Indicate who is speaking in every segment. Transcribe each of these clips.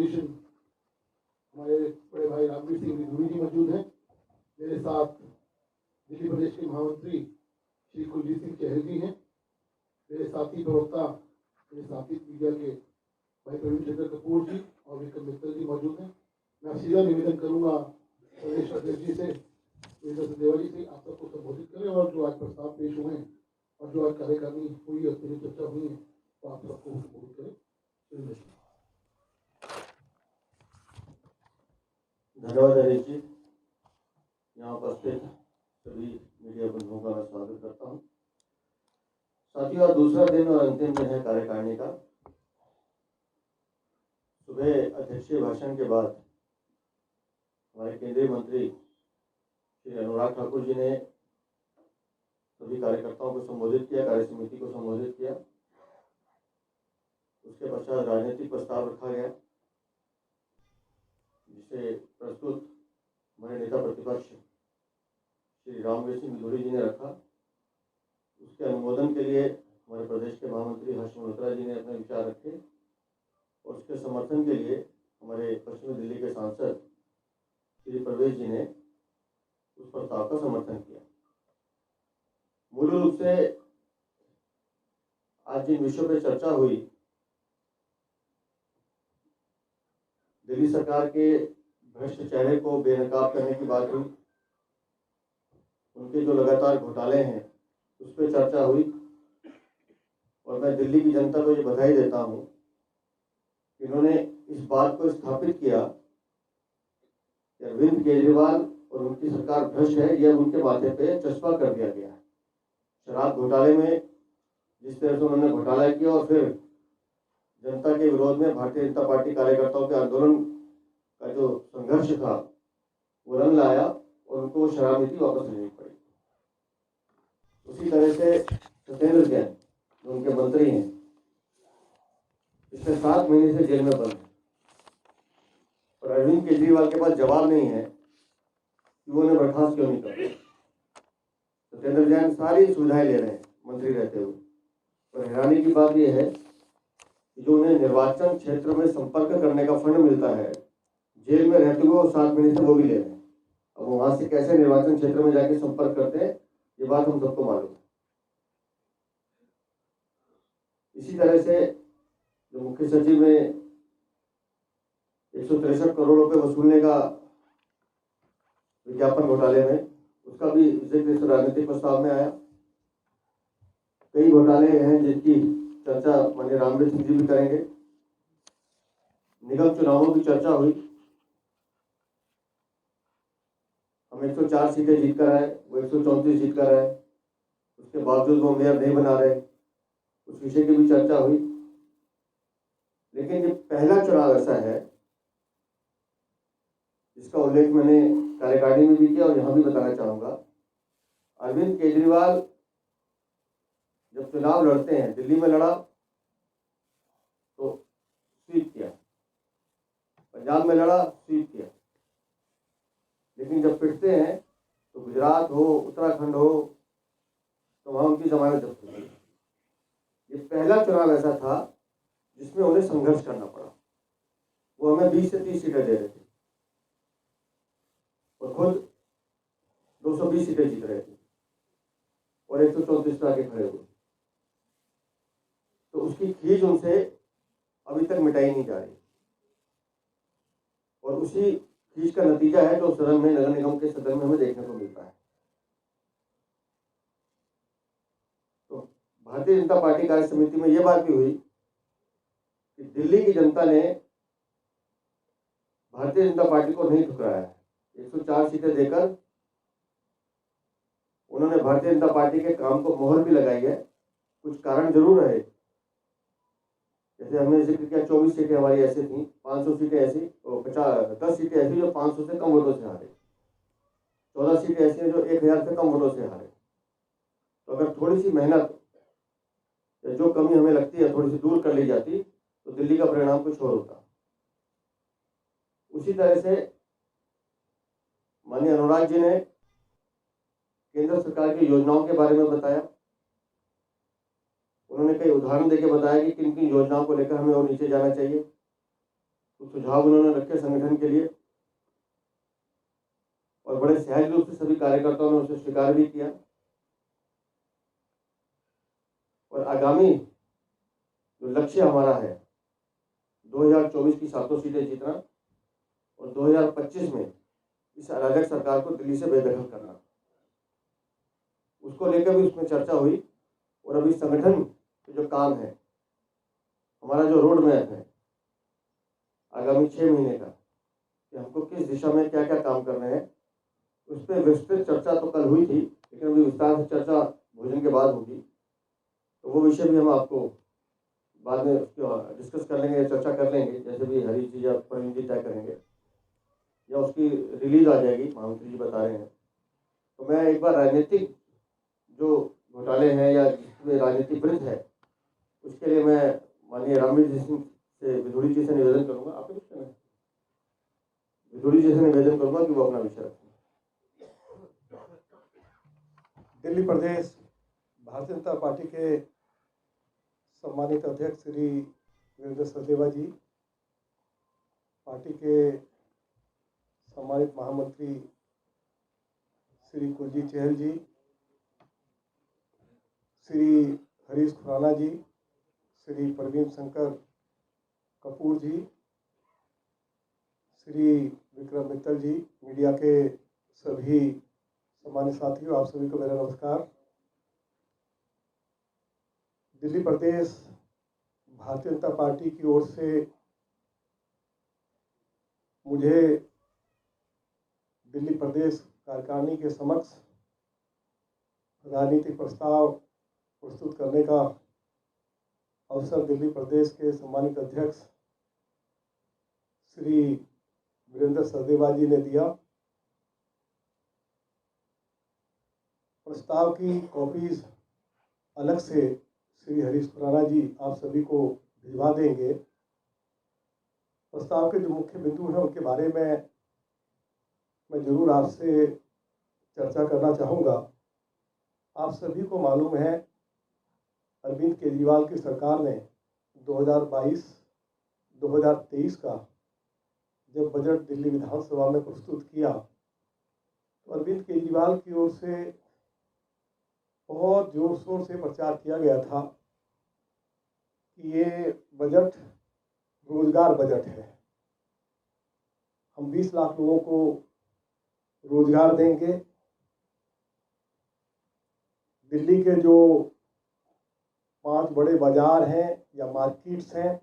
Speaker 1: Opposition हमारे बड़े भाई रामवीर सिंह विधुरी जी मौजूद हैं। मेरे साथ दिल्ली प्रदेश के महामंत्री श्री कुलजीत सिंह चहल जी हैं। मेरे साथी प्रवक्ता, मेरे साथी मीडिया के भाई प्रवीण चंद्र कपूर जी और विक्रम मित्तल जी मौजूद हैं। मैं सीधा निवेदन करूंगा प्रदेश अध्यक्ष जी से, वीरेंद्र सिंह जी से, आप सबको संबोधित करें और जो आज प्रस्ताव पेश हुए हैं और जो आज कार्यकारिणी हुई है, उसमें चर्चा हुई है, तो आप सबको संबोधित करें।
Speaker 2: धन्यवाद हरीश जी। यहाँ उपस्थित सभी मीडिया बंधुओं का मैं स्वागत करता हूँ। साथियों, आज दूसरा दिन और अंतिम दिन है कार्यकारिणी का। सुबह अध्यक्षीय भाषण के बाद हमारे केंद्रीय मंत्री श्री अनुराग ठाकुर जी ने सभी कार्यकर्ताओं को संबोधित किया, कार्य समिति को संबोधित किया। उसके पश्चात राजनीतिक प्रस्ताव रखा गया, जिसे प्रस्तुत हमारे नेता प्रतिपक्ष श्री रामवीर सिंह विधुरी जी ने रखा। उसके अनुमोदन के लिए हमारे प्रदेश के महामंत्री हर्ष मल्होत्रा जी ने अपने विचार रखे और उसके समर्थन के लिए हमारे पश्चिमी दिल्ली के सांसद श्री प्रवेश जी ने उस प्रस्ताव का समर्थन किया। मूल रूप से आज जिन विषयों पर चर्चा हुई, दिल्ली सरकार के भ्रष्ट चेहरे को बेनकाब करने की बात हुई, उनके जो लगातार घोटाले हैं उस पर चर्चा हुई। और मैं दिल्ली की जनता को ये बधाई देता हूँ कि इन्होंने इस बात को स्थापित किया कि अरविंद केजरीवाल और उनकी सरकार भ्रष्ट है, यह उनके माथे पे चस्पा कर दिया गया है। शराब घोटाले में जिस तरह से उन्होंने घोटाला किया और फिर जनता के विरोध में भारतीय जनता पार्टी कार्यकर्ताओं के आंदोलन का जो संघर्ष था वो रंग लाया और उनको वो शराब नीति वापस लेनी पड़ी। उसी तरह से सत्येंद्र जैन जो उनके मंत्री हैं, पिछले 7 महीने से जेल में बंद है और अरविंद केजरीवाल के पास जवाब नहीं है कि वो उन्हें बर्खास्त क्यों नहीं कर रहे। सत्येंद्र जैन सारी सुविधाएं ले रहे हैं मंत्री रहते हुए, और हैरानी की बात यह है कि जो उन्हें निर्वाचन क्षेत्र में संपर्क करने का फंड मिलता है, जेल में रहते हुए 7 महीने से वो भी ले रहे हैं। अब वहां से कैसे निर्वाचन क्षेत्र में जाके संपर्क करते हैं, ये बात हम सबको मालूम है। इसी तरह से जो मुख्य सचिव में 163 करोड़ रुपए वसूलने का विज्ञापन घोटाले में, उसका भी जिक्र इस राजनीतिक प्रस्ताव में आया। कई घोटाले हैं जिनकी चर्चा माननीय रामवीर सिंह जी भी करेंगे। निगम चुनावों की चर्चा हुई। हम 104 सीटें जीत कर आए, वो 134 जीत कर आए, उसके बावजूद वो मेयर नहीं बना रहे, उस विषय की भी चर्चा हुई। लेकिन ये पहला चुनाव ऐसा है जिसका उल्लेख मैंने कार्यकारिणी में भी किया और यहाँ भी बताना चाहूंगा। अरविंद केजरीवाल जब चुनाव लड़ते हैं, दिल्ली में लड़ा तो स्वीप किया, पंजाब में लड़ा स्वीप किया, लेकिन जब पिटते हैं तो गुजरात हो, उत्तराखंड हो, तो वहां उनकी जमानत जब्त हुई। ये पहला चुनाव ऐसा था जिसमें उन्हें संघर्ष करना पड़ा। वो हमें 20 से 30 सीटें दे रहे थे और खुद 220 सीटें जीत रहे थे और 134 पे आके खड़े हुए। तो उसकी खींच उनसे अभी तक मिटाई नहीं जा रही और उसी खींच का नतीजा है जो सदन में, नगर निगम के सदन में हमें देखने को मिलता है। तो भारतीय जनता पार्टी कार्य समिति में यह बात भी हुई कि दिल्ली की जनता ने भारतीय जनता पार्टी को नहीं ठुकराया है। 104 सीटें देकर उन्होंने भारतीय जनता पार्टी के काम को मोहर भी लगाई है। कुछ कारण जरूर रहे, जैसे हमने जिक्र किया 24 सीटें हमारी ऐसी थी, 500 सीटें ऐसी, 10 सीटें ऐसी जो 500 से कम वोटों से हारे, 14 सीटें ऐसी हैं जो 1000 से कम वोटों से हारे। तो अगर थोड़ी सी मेहनत या जो कमी हमें लगती है थोड़ी सी दूर कर ली जाती तो दिल्ली का परिणाम कुछ और होता। उसी तरह से माननीय अनुराग जी ने केंद्र सरकार की योजनाओं के बारे में बताया। उन्होंने कई उदाहरण देके बताया कि किन किन योजनाओं को लेकर हमें और नीचे जाना चाहिए। कुछ सुझाव उन्होंने रखे संगठन के लिए और बड़े सहज रूप से सभी कार्यकर्ताओं ने उसे स्वीकार भी किया। और आगामी जो लक्ष्य हमारा है 2024 की 7 सीटें जीतना और 2025 में इस अराजक सरकार को दिल्ली से बेदखल करना, उसको लेकर भी उसमें चर्चा हुई। और अभी संगठन के जो काम है, हमारा जो रोड मैप है आगामी 6 महीने का, कि हमको किस दिशा में क्या क्या काम करने हैं, उस पर विस्तृत चर्चा तो कल हुई थी, लेकिन अभी विस्तार से चर्चा भोजन के बाद होगी। तो वो विषय भी हम आपको बाद में डिस्कस कर लेंगे, चर्चा कर लेंगे, जैसे भी हरी जी या प्रवीण जी तय करेंगे या उसकी रिलीज आ जाएगी, महामंत्री जी बता रहे हैं। तो मैं एक बार राजनीतिक जो घोटाले हैं या जिसमें राजनीतिक वृत्त है, उसके लिए मैं माननीय रामवीर सिंह से विधुड़ी जी से निवेदन करूंगा, आपके विषय में विधुड़ी जी से निवेदन करूंगा कि वो अपना विषय रखें।
Speaker 3: दिल्ली प्रदेश भारतीय जनता पार्टी के सम्मानित अध्यक्ष श्री वीरेंद्र सचदेवा जी, पार्टी के सम्मानित महामंत्री श्री कुलजीत चहल जी, श्री हरीश खुराना जी, श्री प्रवीण शंकर कपूर जी, श्री विक्रम मित्तल जी, मीडिया के सभी सम्मानित साथियों, आप सभी को मेरा नमस्कार। दिल्ली प्रदेश भारतीय जनता पार्टी की ओर से मुझे दिल्ली प्रदेश कार्यकारिणी के समक्ष राजनीतिक प्रस्ताव प्रस्तुत करने का अवसर दिल्ली प्रदेश के सम्मानित अध्यक्ष श्री वीरेंद्र सचदेवा जी ने दिया। प्रस्ताव की कॉपीज अलग से श्री हरीश खुराना जी आप सभी को भिजवा देंगे। प्रस्ताव के जो मुख्य बिंदु हैं उनके बारे में मैं जरूर आपसे चर्चा करना चाहूँगा। आप सभी को मालूम है, अरविंद केजरीवाल की सरकार ने 2022-2023 का जब बजट दिल्ली विधानसभा में प्रस्तुत किया तो अरविंद केजरीवाल की ओर से बहुत जोर शोर से प्रचार किया गया था कि ये बजट रोजगार बजट है, हम 20 लाख लोगों को रोजगार देंगे। दिल्ली के जो 5 बड़े बाजार हैं या मार्केट्स हैं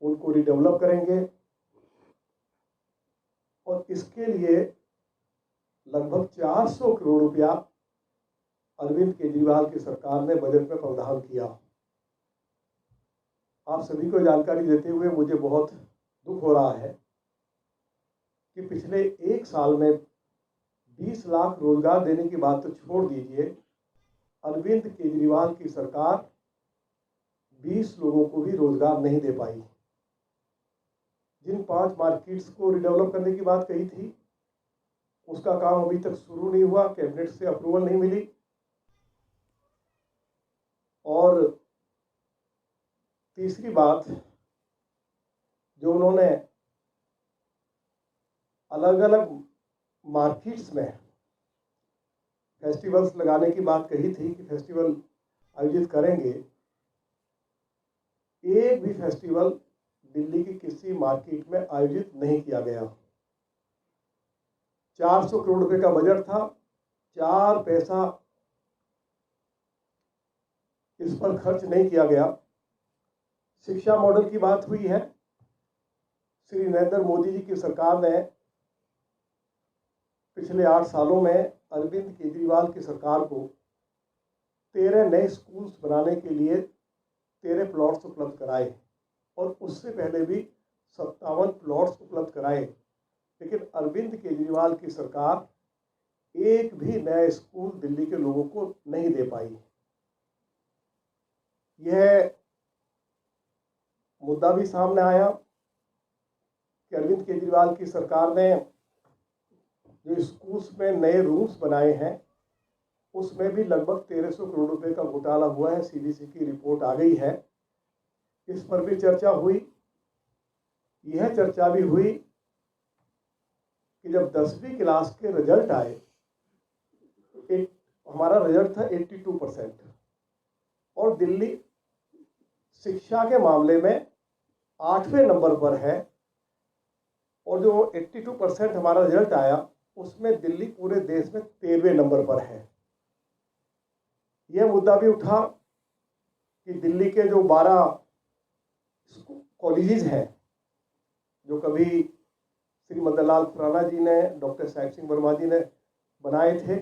Speaker 3: उनको रिडेवलप करेंगे और इसके लिए लगभग 400 करोड़ रुपया अरविंद केजरीवाल की सरकार ने बजट में प्रावधान किया। आप सभी को जानकारी देते हुए मुझे बहुत दुख हो रहा है कि पिछले 1 साल में 20 लाख रोजगार देने की बात तो छोड़ दीजिए, अरविंद केजरीवाल की सरकार 20 लोगों को भी रोजगार नहीं दे पाई। जिन 5 मार्केट्स को रिडेवलप करने की बात कही थी उसका काम अभी तक शुरू नहीं हुआ, कैबिनेट से अप्रूवल नहीं मिली। और तीसरी बात, जो उन्होंने अलग अलग मार्केट्स में फेस्टिवल्स लगाने की बात कही थी कि फेस्टिवल आयोजित करेंगे, एक भी फेस्टिवल दिल्ली की किसी मार्केट में आयोजित नहीं किया गया। 400 करोड़ रुपए का बजट था, 4 पैसा इस पर खर्च नहीं किया गया। शिक्षा मॉडल की बात हुई है, श्री नरेंद्र मोदी जी की सरकार ने पिछले 8 सालों में अरविंद केजरीवाल की सरकार को 13 नए स्कूल्स बनाने के लिए 13 प्लॉट्स उपलब्ध कराए और उससे पहले भी 57 प्लॉट्स उपलब्ध कराए, लेकिन अरविंद केजरीवाल की सरकार एक भी नया स्कूल दिल्ली के लोगों को नहीं दे पाई। यह मुद्दा भी सामने आया कि अरविंद केजरीवाल की सरकार ने जो स्कूल्स में नए रूम्स बनाए हैं उसमें भी लगभग 1300 करोड़ रुपए का घोटाला हुआ है। सीबीसी की रिपोर्ट आ गई है, इस पर भी चर्चा हुई। यह चर्चा भी हुई कि जब 10वीं क्लास के रिजल्ट आए, हमारा रिजल्ट था 82% और दिल्ली शिक्षा के मामले में 8वें नंबर पर है, और जो 82% हमारा रिजल्ट आया उसमें दिल्ली पूरे देश में 13वें नंबर पर है। यह मुद्दा भी उठा कि दिल्ली के जो 12 कॉलेजेस हैं, जो कभी श्री मदन लाल खुराना जी ने, डॉक्टर साहिब सिंह वर्मा जी ने बनाए थे,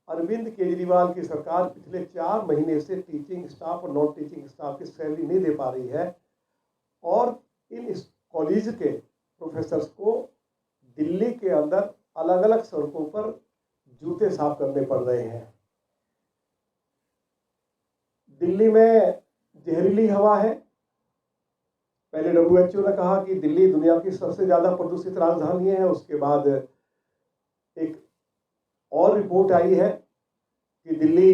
Speaker 3: अरविंद केजरीवाल की सरकार पिछले 4 महीने से टीचिंग स्टाफ और नॉन टीचिंग स्टाफ की सैलरी नहीं दे पा रही है, और इन कॉलेज के प्रोफेसर्स को दिल्ली के अंदर अलग अलग सड़कों पर जूते साफ करने पड़ रहे हैं। दिल्ली में जहरीली हवा है। पहले WHO ने कहा कि दिल्ली दुनिया की सबसे ज़्यादा प्रदूषित राजधानी है। उसके बाद एक और रिपोर्ट आई है कि दिल्ली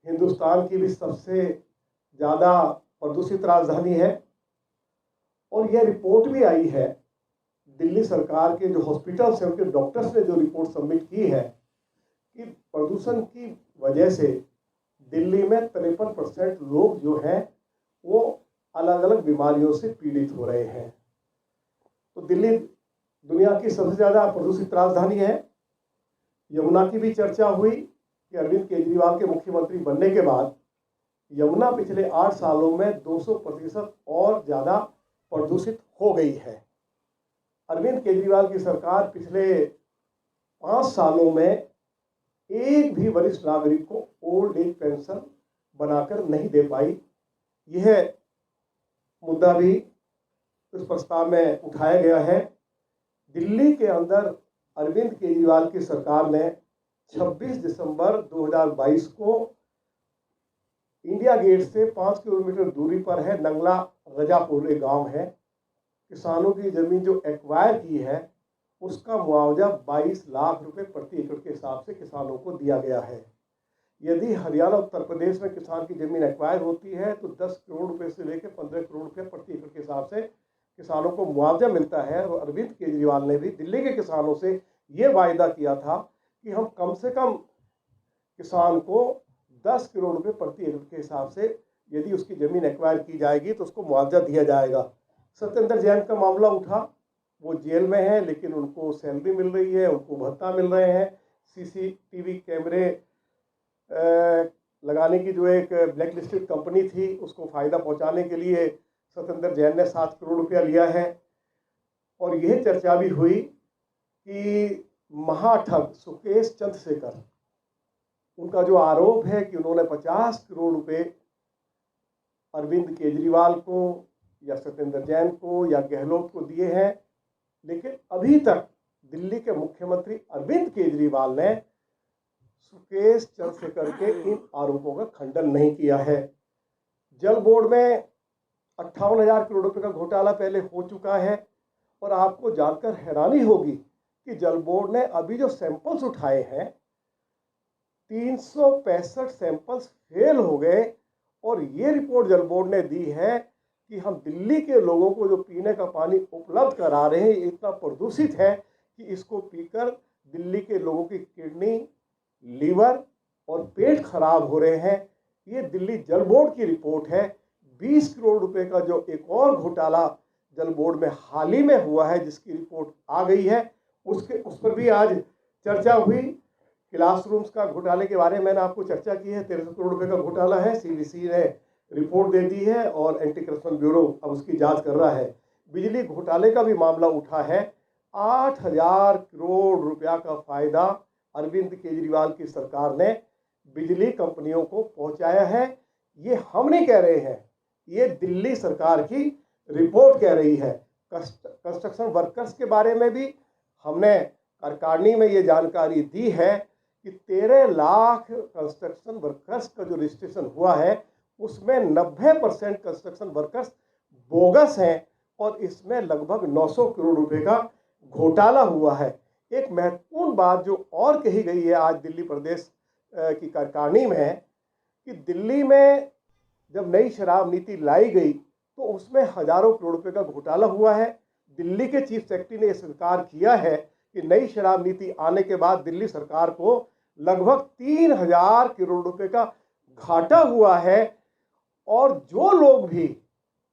Speaker 3: हिंदुस्तान की भी सबसे ज़्यादा प्रदूषित राजधानी है। और यह रिपोर्ट भी आई है, दिल्ली सरकार के जो हॉस्पिटल्स हैं उनके डॉक्टर्स ने जो रिपोर्ट सबमिट की है कि प्रदूषण की वजह से दिल्ली में 53% लोग जो हैं वो अलग अलग बीमारियों से पीड़ित हो रहे हैं। तो दिल्ली दुनिया की सबसे ज़्यादा प्रदूषित राजधानी है। यमुना की भी चर्चा हुई कि अरविंद केजरीवाल के मुख्यमंत्री बनने के बाद यमुना पिछले 8 सालों में 200% और ज़्यादा प्रदूषित हो गई है। अरविंद केजरीवाल की सरकार पिछले 5 सालों में एक भी वरिष्ठ नागरिक को ओल्ड एज पेंशन बनाकर नहीं दे पाई। यह मुद्दा भी इस प्रस्ताव में उठाया गया है। दिल्ली के अंदर अरविंद केजरीवाल की सरकार ने 26 दिसंबर 2022 को इंडिया गेट से 5 किलोमीटर दूरी पर है नंगला रजापुर एक गांव है, किसानों की जमीन जो एक्वायर की है उसका मुआवजा 22 लाख रुपए प्रति एकड़ के हिसाब से किसानों को दिया गया है। यदि हरियाणा उत्तर प्रदेश में किसान की जमीन एक्वायर होती है तो 10 करोड़ रुपए से लेकर 15 करोड़ रुपए प्रति एकड़ के हिसाब से किसानों को मुआवजा मिलता है। और अरविंद केजरीवाल ने भी दिल्ली के किसानों से ये वायदा किया था कि हम कम से कम किसान को 10 करोड़ रुपए प्रति एकड़ के हिसाब से यदि उसकी ज़मीन एक्वायर की जाएगी तो उसको मुआवजा दिया जाएगा। सत्येंद्र जैन का मामला उठा, वो जेल में है लेकिन उनको सैलरी मिल रही है, उनको भत्ता मिल रहे हैं। CCTV कैमरे लगाने की जो एक ब्लैक लिस्टेड कंपनी थी उसको फ़ायदा पहुंचाने के लिए सत्येंद्र जैन ने 7 करोड़ रुपया लिया है। और यह चर्चा भी हुई कि महाठग सुकेश चंद्रशेखर, उनका जो आरोप है कि उन्होंने 50 करोड़ रुपए अरविंद केजरीवाल को या सत्येंद्र जैन को या गहलोत को दिए हैं, लेकिन अभी तक दिल्ली के मुख्यमंत्री अरविंद केजरीवाल ने सुकेश चंद्रशेखर के इन आरोपों का खंडन नहीं किया है। जल बोर्ड में 58,000 करोड़ रुपए का घोटाला पहले हो चुका है और आपको जानकर हैरानी होगी कि जल बोर्ड ने अभी जो सैंपल्स उठाए हैं 365 सैंपल्स फेल हो गए। और ये रिपोर्ट जल बोर्ड ने दी है कि हम दिल्ली के लोगों को जो पीने का पानी उपलब्ध करा रहे हैं इतना प्रदूषित है कि इसको पीकर दिल्ली के लोगों की किडनी, लीवर और पेट खराब हो रहे हैं। ये दिल्ली जल बोर्ड की रिपोर्ट है। 20 करोड़ रुपए का जो एक और घोटाला जल बोर्ड में हाल ही में हुआ है जिसकी रिपोर्ट आ गई है, उस पर भी आज चर्चा हुई। क्लासरूम्स का घोटाले के बारे में मैंने आपको चर्चा की है। 1300 करोड़ रुपए का घोटाला है। CVC ने रिपोर्ट दे दी है और एंटी करप्शन ब्यूरो अब उसकी जांच कर रहा है। बिजली घोटाले का भी मामला उठा है। 8,000 करोड़ रुपया का फायदा अरविंद केजरीवाल की सरकार ने बिजली कंपनियों को पहुंचाया है। ये हम नहीं कह रहे हैं, ये दिल्ली सरकार की रिपोर्ट कह रही है। कंस्ट्रक्शन वर्कर्स के बारे में भी हमने कार्यकारिणी में ये जानकारी दी है कि 13 लाख कंस्ट्रक्शन वर्कर्स का जो रजिस्ट्रेशन हुआ है उसमें 90% कंस्ट्रक्शन वर्कर्स बोगस हैं और इसमें लगभग 900 करोड़ रुपए का घोटाला हुआ है। एक महत्वपूर्ण बात जो और कही गई है आज दिल्ली प्रदेश की कार्यकारिणी में कि दिल्ली में जब नई शराब नीति लाई गई तो उसमें हजारों करोड़ रुपए का घोटाला हुआ है। दिल्ली के चीफ सेक्रेटरी ने स्वीकार किया है कि नई शराब नीति आने के बाद दिल्ली सरकार को लगभग 3000 करोड़ रुपए का घाटा हुआ है। और जो लोग भी,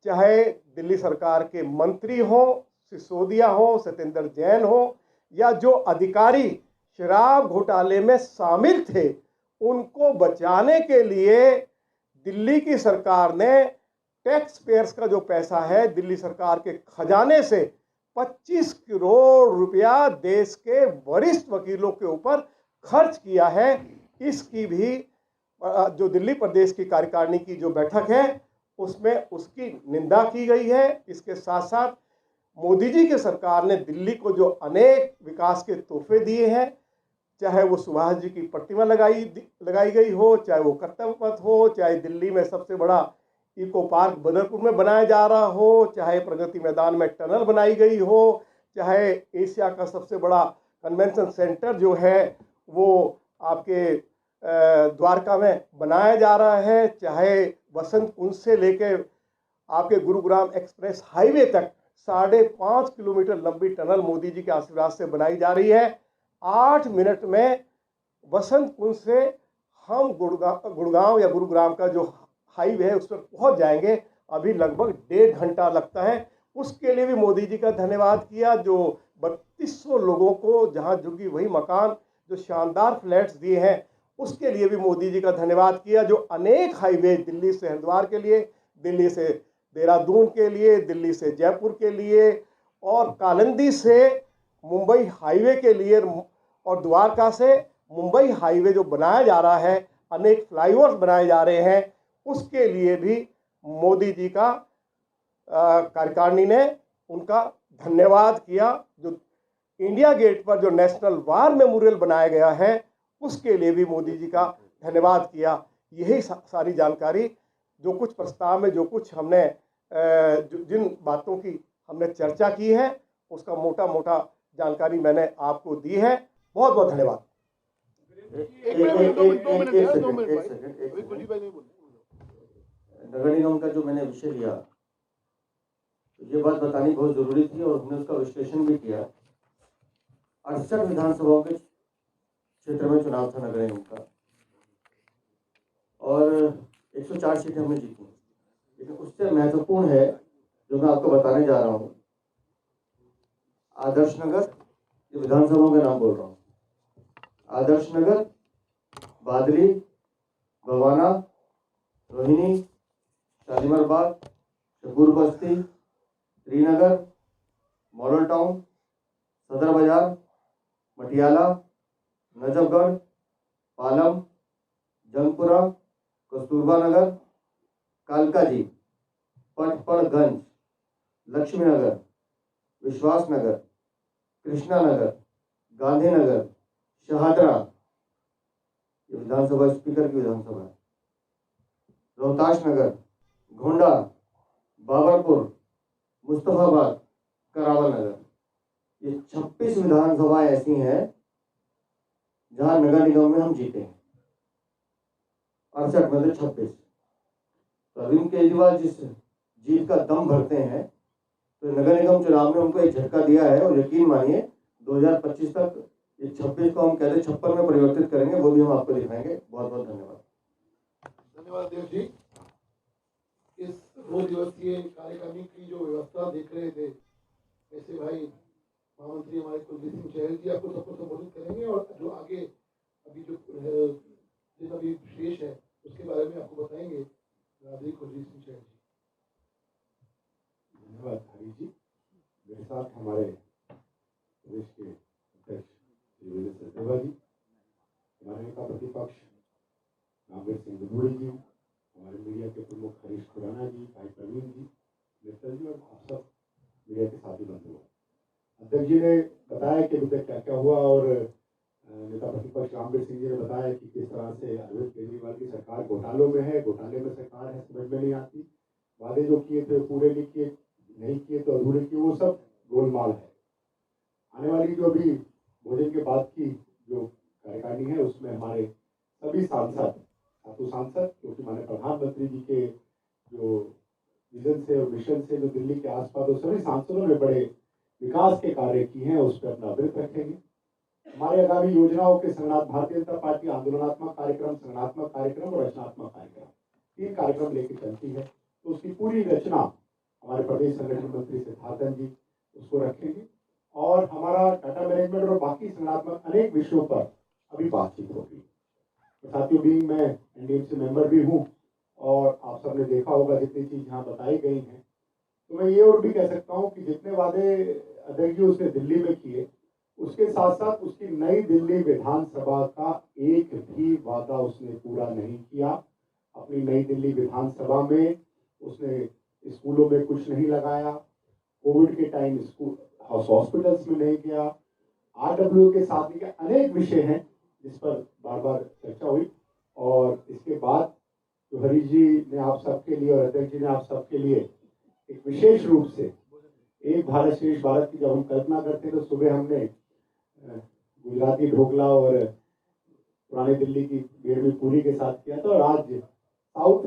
Speaker 3: चाहे दिल्ली सरकार के मंत्री हो, सिसोदिया हो, सत्येंद्र जैन हो, या जो अधिकारी शराब घोटाले में शामिल थे, उनको बचाने के लिए दिल्ली की सरकार ने टैक्स पेयर्स का जो पैसा है दिल्ली सरकार के खजाने से 25 करोड़ रुपया देश के वरिष्ठ वकीलों के ऊपर खर्च किया है। इसकी भी जो दिल्ली प्रदेश की कार्यकारिणी की जो बैठक है उसमें उसकी निंदा की गई है। इसके साथ साथ मोदी जी की सरकार ने दिल्ली को जो अनेक विकास के तोहफे दिए हैं, चाहे वो सुभाष जी की प्रतिमा लगाई गई हो, चाहे वो कर्तव्य पथ हो, चाहे दिल्ली में सबसे बड़ा इको पार्क बदरपुर में बनाया जा रहा हो, चाहे प्रगति मैदान में टनल बनाई गई हो, चाहे एशिया का सबसे बड़ा कन्वेंशन सेंटर जो है वो आपके द्वारका में बनाया जा रहा है, चाहे वसंत कुंज से लेके आपके गुरुग्राम एक्सप्रेस हाईवे तक 5.5 किलोमीटर लंबी टनल मोदी जी के आशीर्वाद से बनाई जा रही है। 8 मिनट में वसंत कुंज से हम गुड़गांव या गुरुग्राम का जो हाईवे है उस पर पहुंच जाएंगे। अभी लगभग 1.5 घंटा लगता है। उसके लिए भी मोदी जी का धन्यवाद किया। जो 3200 लोगों को जहां झुग्गी वही मकान, जो शानदार फ्लैट्स दिए हैं, उसके लिए भी मोदी जी का धन्यवाद किया। जो अनेक हाईवे, दिल्ली से हरिद्वार के लिए, दिल्ली से देहरादून के लिए, दिल्ली से जयपुर के लिए, और कालिंदी से मुंबई हाईवे के लिए, और द्वारका से मुंबई हाईवे जो बनाया जा रहा है, अनेक फ्लाईओवर्स बनाए जा रहे हैं, उसके लिए भी मोदी जी का कार्यकारिणी ने उनका धन्यवाद किया। जो इंडिया गेट पर जो नेशनल वार मेमोरियल बनाया गया है उसके लिए भी मोदी जी का धन्यवाद किया। यही सारी जानकारी, जो कुछ प्रस्ताव में जो कुछ हमने जिन बातों की हमने चर्चा की है, उसका मोटा मोटा जानकारी मैंने आपको दी है। बहुत बहुत धन्यवाद।
Speaker 2: नगर निगम का जो मैंने विषय लिया, ये बात बतानी बहुत जरूरी थी और हमने उसका विश्लेषण भी किया। 68 विधानसभाओं के क्षेत्र में चुनाव था नगर निगम का, और 104 सीटें हमने जीती। लेकिन उससे महत्वपूर्ण है जो मैं आपको बताने जा रहा हूँ, आदर्श नगर, ये विधानसभाओं के नाम बोल रहा हूँ, आदर्श नगर, बादली, बवाना, रोहिणी, शालीमार बाग, शकूर बस्ती, श्रीनगर, मॉडल टाउन, सदर बाजार, मटियाला, नजफगढ़, पालम, जंगपुरा, कस्तूरबा नगर, कालकाजी, पटपड़गंज, लक्ष्मी नगर, विश्वास नगर, कृष्णा नगर, गांधीनगर, शहादरा, ये विधानसभा स्पीकर की विधानसभा है, रोहताश नगर, गोंडा, बाबरपुर, मुस्तफाबाद, करावल नगर। ये 26 विधानसभा ऐसी हैं जहां नगर निगम में हम जीते हैं। 68 में से 26। तो अरविंद केजरीवाल जिस जीत का दम भरते हैं, तो नगर निगम चुनाव में उनको एक झटका दिया है, और यकीन मानिए 2025 तक ये 26 को हम कहते 56 में परिवर्तित करेंगे, वो भी हम आपको दिखाएंगे। बहुत बहुत धन्यवाद।
Speaker 1: धन्यवाद देव जी। इस 2 दिवसीय कार्यक्रम की जो व्यवस्था देख रहे थे, ऐसे भाई महामंत्री हमारे कुलदीप सिंह चहल जी आपको सबको संबोधित करेंगे, और जो आगे अभी जो दिन अभी शेष है उसके बारे में आपको बताएंगे राधे कुलदीप सिंह चहल जी।
Speaker 4: धन्यवाद हरी जी। मेरे साथ हमारे प्रदेश के अध्यक्ष श्री विजय सचदेवा जी, हमारे नेता प्रतिपक्ष रामवीर सिंह दिबोड़ी जी, हमारे मीडिया के प्रमुख हरीश खुराना जी, भाई प्रवीण जी, मित्तल जी, और आप सब मीडिया के साथी बंधु। अध्यक्ष जी ने बताया कि अभी तक क्या क्या हुआ, और नेता प्रतिपक्ष रामवीर सिंह जी ने बताया कि किस तरह से अरविंद केजरीवाल की सरकार घोटालों में है, घोटाले में सरकार है, समझ में नहीं आती। वादे जो किए थे पूरे नहीं किए, नहीं किए तो अधूरे किए, वो सब गोलमाल है। आने वाली जो अभी भोजन के बाद की जो कार्यकारिणी है, उसमें हमारे सभी सांसद, सातों सांसद, क्योंकि माननीय प्रधानमंत्री जी के जो विजन से और मिशन से जो दिल्ली के आसपास और सभी सांसदों ने बड़े विकास के कार्य किए हैं उस पर अपना व्रत रखेंगे। हमारे आगामी योजनाओं के संगठन भारतीय जनता पार्टी आंदोलनात्मक कार्यक्रम, संगठनात्मक कार्यक्रम और रचनात्मक कार्यक्रम 3 कार्यक्रम लेकर चलती है, तो उसकी पूरी रचना हमारे प्रदेश संगठन मंत्री सिद्धार्थन जी उसको रखेंगे और हमारा डाटा मैनेजमेंट और बाकी संगठनात्मक अनेक विषयों पर अभी बातचीत होगी। साथियों, बीइंग मैं एनडीएमसी मेंबर भी हूँ और आप सबने देखा होगा जितनी चीज यहाँ बताई गई हैं, तो मैं ये और भी कह सकता हूँ कि जितने वादे अध्यक्ष जी उसने दिल्ली में किए, उसके साथ साथ उसकी नई दिल्ली विधानसभा का एक भी वादा उसने पूरा नहीं किया। अपनी नई दिल्ली विधानसभा में उसने स्कूलों में कुछ नहीं लगाया, कोविड के टाइम स्कूल हॉस्पिटल्स में नहीं गया, आरडब्ल्यू के साथ नहीं किया। अनेक विषय हैं जिस पर बार बार चर्चा हुई और इसके बाद तो हरीश जी ने आप सबके लिए और अध्यक्ष जी ने आप सबके लिए एक विशेष रूप से एक भारत श्रेष्ठ भारत की जब हम कल्पना करते हैं तो सुबह हमने गुजराती ढोकला और पुरानी दिल्ली की बेड़मी पूरी के साथ किया था और आज साउथ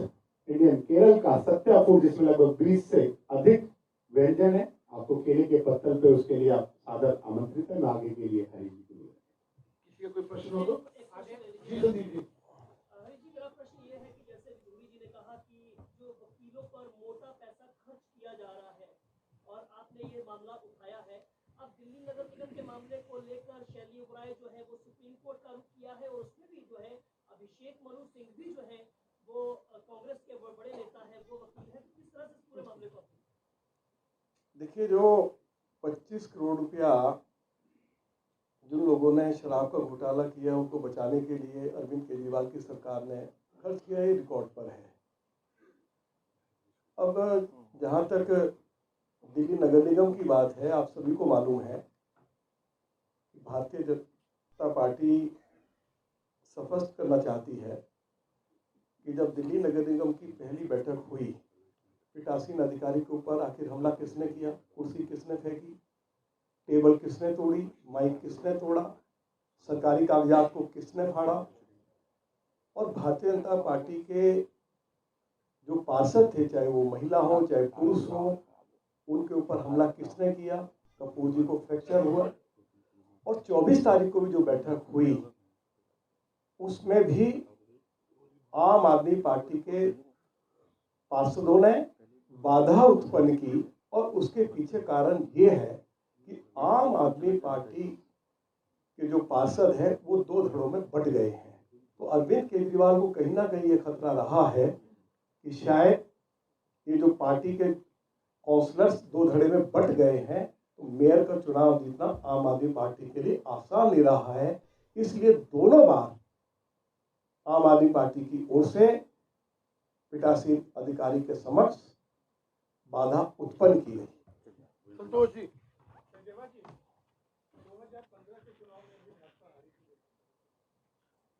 Speaker 4: इंडियन केरल का सत्या फूड जिसमें लगभग 20 से अधिक व्यंजन है। आपको केले के पत्तल पे उसके लिए आप सादर आमंत्रित है। मैं आगे के लिए हरीश जी के लिए
Speaker 1: किसी का कोई प्रश्न हो तो जी संदीप जी।
Speaker 5: मेरा प्रश्न ये है कि जैसे धूरी जी ने कहा कि जो वकीलों पर मोटा पैसा खर्च किया जा रहा है और आपने ये मामला उठाया है, अब दिल्ली नगर निगम के मामले को लेकर शैली उबराय जो है वो सुप्रीम कोर्ट का रुख किया है और उसमें भी जो है अभिषेक मनु सिंह भी जो है वो कांग्रेस के बड़े नेता है, वो वकील है। किस तरह से पूरे मामले को
Speaker 3: देखिए, जो 25 करोड़ रुपया जिन लोगों ने शराब का घोटाला किया उनको बचाने के लिए अरविंद केजरीवाल की सरकार ने खर्च किया, ये रिकॉर्ड पर है। अब जहाँ तक दिल्ली नगर निगम की बात है, आप सभी को मालूम है कि भारतीय जनता पार्टी स्पष्ट करना चाहती है कि जब दिल्ली नगर निगम की पहली बैठक हुई, पीठासीन अधिकारी के ऊपर आखिर हमला किसने किया, कुर्सी किसने फेंकी, टेबल किसने तोड़ी, माइक किसने तोड़ा, सरकारी कागजात को किसने फाड़ा और भारतीय जनता पार्टी के जो पार्षद थे, चाहे वो महिला हो चाहे पुरुष हो, उनके ऊपर हमला किसने किया, कपूर जी को फ्रैक्चर हुआ। और 24 तारीख को भी जो बैठक हुई उसमें भी आम आदमी पार्टी के पार्षदों ने बाधा उत्पन्न की और उसके पीछे कारण ये है कि आम आदमी पार्टी के जो पार्षद हैं वो 2 धड़ों में बट गए हैं। तो अरविंद केजरीवाल को कहीं ना कहीं ये खतरा रहा है कि शायद ये जो पार्टी के काउंसलर्स 2 धड़े में बट गए हैं, तो मेयर का चुनाव जीतना आम आदमी पार्टी के लिए आसान नहीं रहा है। इसलिए दोनों बार आम आदमी पार्टी की ओर से पीठासीन अधिकारी के समक्ष बाधा उत्पन्न की गई।
Speaker 1: संतोष जी।
Speaker 6: 2015 के चुनाव में भी भाजपा हारी थी,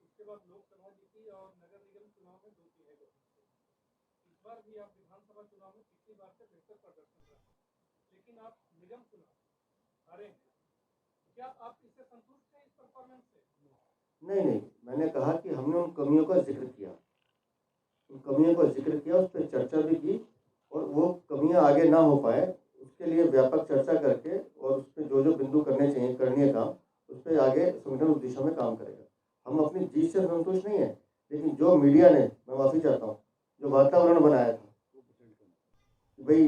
Speaker 6: उसके बाद लोकसभा जीती और नगर निगम चुनाव में 2-3 है। इस बार भी आप विधानसभा चुनाव में पिछली बार से बेहतर प्रदर्शन रहा, लेकिन आप निगम चुनाव हारे हैं। क्या आप इससे संतुष्ट हैं, इस परफॉर्मेंस से?
Speaker 2: नहीं, मैंने कहा कि हमने उन कमियों का जिक्र किया, उस पर चर्चा भी की और वो कमियां आगे ना हो पाए उसके लिए व्यापक चर्चा करके और उस पर जो बिंदु करने काम उस पर आगे संगठन उस दिशा में काम करेगा। हम अपनी जीत से संतुष्ट नहीं है, लेकिन जो मीडिया ने, मैं माफी चाहता हूँ, जो वातावरण बनाया था भाई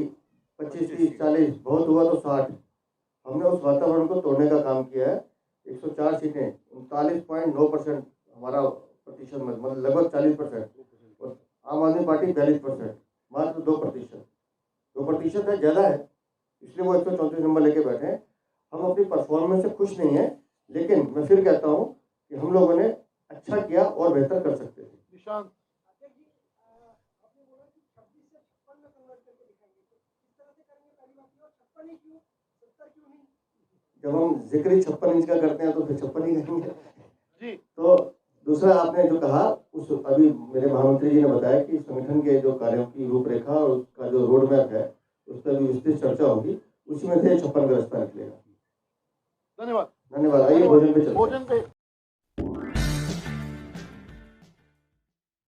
Speaker 2: 25, 30, 40 बहुत हुआ तो 60, हमने उस वातावरण को तोड़ने का काम किया है। 104 सीटें 39.9% हमारा प्रतिशत, मतलब लगभग 40%, और आम आदमी पार्टी 42%, मात्र 2% है, ज़्यादा है, इसलिए वो 134 नंबर लेके बैठे हैं। हम अपनी परफॉर्मेंस से खुश नहीं है, लेकिन मैं फिर कहता हूँ कि हम लोगों ने अच्छा किया और बेहतर कर सकते थे।
Speaker 1: निशांत।
Speaker 6: आपने बोला कि 26 से 56 में कन्वर्ट करके दिखाएंगे, तो किस तरह से करेंगे? पहली बात ये, और 56 ही क्यों, 70 क्यों नहीं?
Speaker 2: जब हम जिक्र ही 56 इंच का करते हैं तो फिर 56 ही करेंगे
Speaker 1: जी।
Speaker 2: तो दूसरा आपने जो कहा, उस अभी मेरे महामंत्री जी ने बताया कि संगठन के जो कार्यों की रूपरेखा और उसका जो रोड मैप है उस पर भी विस्तृत चर्चा होगी, उसी में से 56 का रास्ता निकलेगा।
Speaker 1: धन्यवाद।
Speaker 2: आइए भोजन पे चलते हैं।
Speaker 1: भोजन पे